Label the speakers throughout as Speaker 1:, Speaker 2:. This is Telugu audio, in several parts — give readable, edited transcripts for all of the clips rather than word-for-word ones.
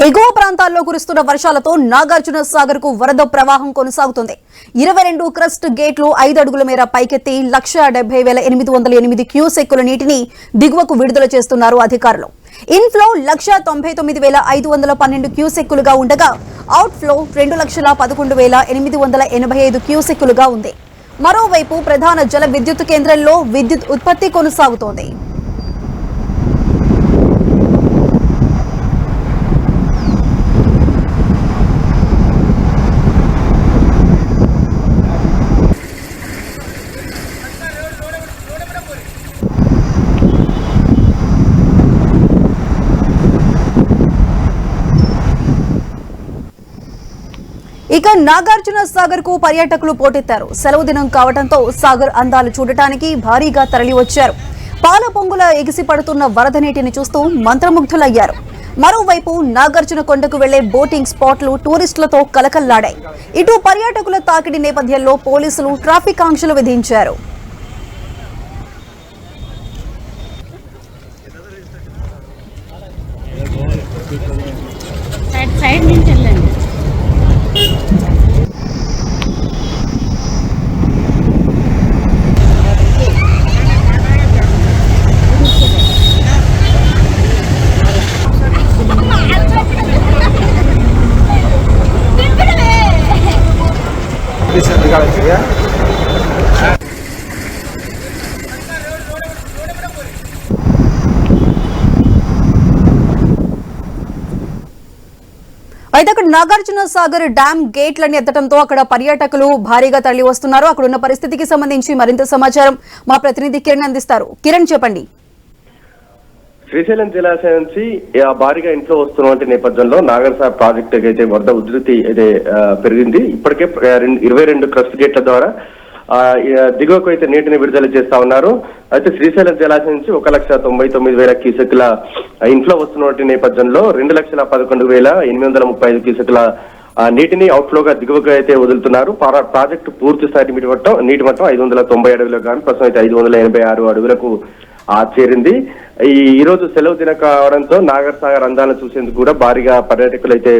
Speaker 1: ఎగువ ప్రాంతాల్లో కురుస్తున్న వర్షాలతో నాగార్జున సాగర్ కు వరద ప్రవాహం కొనసాగుతుంది. 22 క్రస్ట్ గేట్లు 5 అడుగుల మేర పైకెత్తి 1,70,808 క్యూసెక్కుల నీటిని దిగువకు విడుదల చేస్తున్నారు అధికారులు. ఇన్ఫ్లో 1,99,512 క్యూసెక్కులుగా ఉండగా అవుట్ఫ్లో 2,11,885 క్యూసెక్కులుగా ఉంది. మరోవైపు ప్రధాన జల విద్యుత్ కేంద్రంలో విద్యుత్ ఉత్పత్తి కొనసాగుతోంది. ఇక నాగార్జున సాగర్ కు పర్యాటకులు పోటెత్తారు. సెలవు దినం కావడంతో సాగర్ అందాలు చూడటానికి భారీగా తరలివచ్చారు. పాల పొంగుల ఎగిసి పడుతున్న వరద నీటిని చూస్తూ మంత్రముగ్ధులయ్యారు. మరోవైపు నాగార్జున కొండకు వెళ్లే బోటింగ్ స్పాట్లు టూరిస్టులతో కలకల్లాడాయి. ఇటు పర్యాటకుల తాకిడి నేపథ్యంలో పోలీసులు ట్రాఫిక్ ఆంక్షలు విధించారు. అయితే అక్కడ నాగార్జున సాగర్ డ్యామ్ గేట్లని ఎత్తడంతో అక్కడ పర్యాటకులు భారీగా తరలి వస్తున్నారు. అక్కడ ఉన్న పరిస్థితికి సంబంధించి మరింత సమాచారం మా ప్రతినిధి కిరణ్ అందిస్తారు. కిరణ్, చెప్పండి.
Speaker 2: శ్రీశైలం జలాశయం నుంచి భారీగా ఇంట్లో వస్తున్న నేపథ్యంలో నాగర్ సాగర్ ప్రాజెక్టు అయితే వరద ఉధృతి అయితే పెరిగింది. ఇప్పటికే 22 క్రస్ట్ గేట్ల ద్వారా దిగువకు అయితే నీటిని విడుదల చేస్తా ఉన్నారు. అయితే శ్రీశైలం జలాశయం నుంచి 1,99,000 క్యూసెక్ల ఇన్ఫ్లో వస్తున్న నేపథ్యంలో 2,11,835 క్యూసెక్ల నీటిని అవుట్ఫ్లోగా దిగువకు అయితే వదులుతున్నారు. ప్రాజెక్టు పూర్తి స్థాయి నీటి మట్టం 590 అడుగులకు కానీ ప్రస్తుతం అయితే 586 అడుగులకు చేరింది. ఈ రోజు సెలవు దిన కావడంతో నాగర్ సాగర్ అందాలను చూసేందుకు కూడా భారీగా పర్యాటకులు అయితే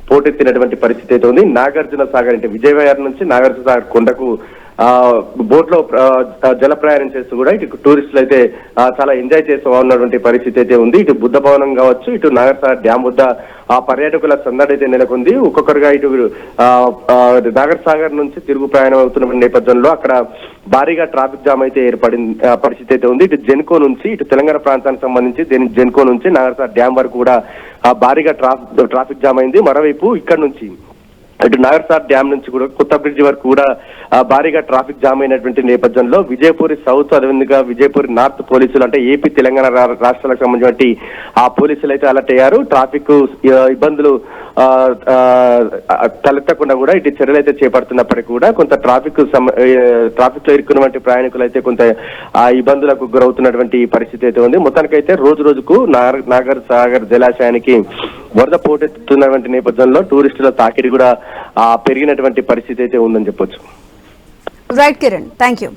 Speaker 2: పోటెత్తినటువంటి పరిస్థితి అయితే ఉంది. నాగార్జున సాగర్ అంటే విజయవాడ నుంచి నాగార్జున సాగర్ కొండకు బోట్ లో జల ప్రయాణం చేస్తూ కూడా ఇటు టూరిస్టులు అయితే చాలా ఎంజాయ్ చేస్తూ ఉన్నటువంటి పరిస్థితి అయితే ఉంది. ఇటు బుద్ధ భవనం కావచ్చు, ఇటు నాగర్ సాగర్ డ్యామ్ వద్ద పర్యాటకుల సందడి అయితే నెలకొంది. ఒక్కొక్కరుగా ఇటు నాగర్ సాగర్ నుంచి తిరుగు ప్రయాణం అవుతున్న నేపథ్యంలో అక్కడ భారీగా ట్రాఫిక్ జామ్ అయితే ఏర్పడిన పరిస్థితి అయితే ఉంది. ఇటు జెన్కో నుంచి ఇటు తెలంగాణ ప్రాంతానికి సంబంధించి జెన్కో నుంచి నాగర్ సాగర్ డ్యామ్ వరకు కూడా భారీగా ట్రాఫిక్ జామ్ అయింది. మరోవైపు ఇక్కడ నుంచి ఇటు నాగర్ సాగర్ డ్యామ్ నుంచి కూడా కొత్త బ్రిడ్జి వరకు కూడా భారీగా ట్రాఫిక్ జామ్ అయినటువంటి నేపథ్యంలో విజయపూరి సౌత్ అదేవిధంగా విజయపూరి నార్త్ పోలీసులు అంటే ఏపీ తెలంగాణ రాష్ట్రాలకు సంబంధించి ఆ పోలీసులు అయితే అలర్ట్ అయ్యారు. ట్రాఫిక్ ఇబ్బందులు తలెత్తకుండా కూడా ఇటు చర్యలు అయితే చేపడుతున్నప్పటికీ కూడా కొంత ట్రాఫిక్ లో ఇరుక్కున్నటువంటి ప్రయాణికులు అయితే కొంత ఇబ్బందులకు గురవుతున్నటువంటి పరిస్థితి అయితే ఉంది. మొత్తానికైతే రోజు రోజుకు నాగర్ సాగర్ జలాశయానికి వరద పోటెత్తుతున్నటువంటి నేపథ్యంలో టూరిస్టుల తాకిడి కూడా పెరిగినటువంటి పరిస్థితి అయితే ఉందని చెప్పొచ్చు.
Speaker 1: Right Kiran, thank you.